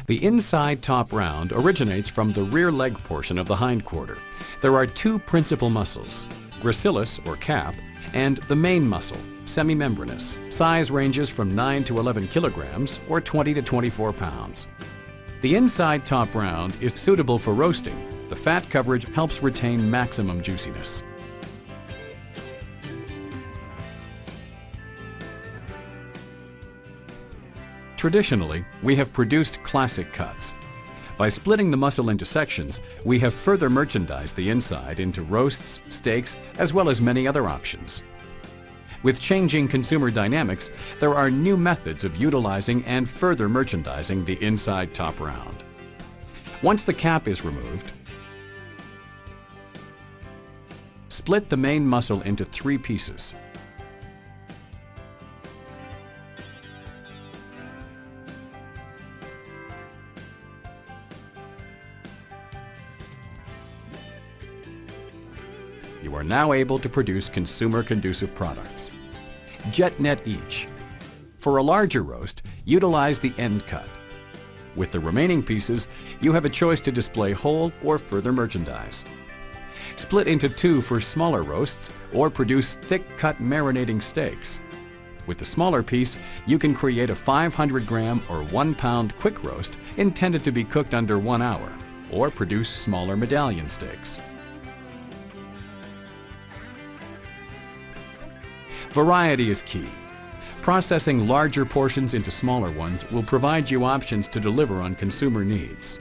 The inside top round originates from the rear leg portion of the hindquarter. There are two principal muscles, gracilis or cap, and the main muscle, semimembranous. Size ranges from 9 to 11 kilograms or 20 to 24 pounds. The inside top round is suitable for roasting. The fat coverage helps retain maximum juiciness. Traditionally, we have produced classic cuts. By splitting the muscle into sections, we have further merchandised the inside into roasts, steaks, as well as many other options. With changing consumer dynamics, there are new methods of utilizing and further merchandising the inside top round. Once the cap is removed, split the main muscle into 3 pieces. You are now able to produce consumer-conducive products. Jet net each. For a larger roast, utilize the end cut. With the remaining pieces, you have a choice to display whole or further merchandise. Split into 2 for smaller roasts or produce thick-cut marinating steaks. With the smaller piece, you can create a 500-gram or 1-pound quick roast intended to be cooked under 1 hour, or produce smaller medallion steaks. Variety is key. Processing larger portions into smaller ones will provide you options to deliver on consumer needs.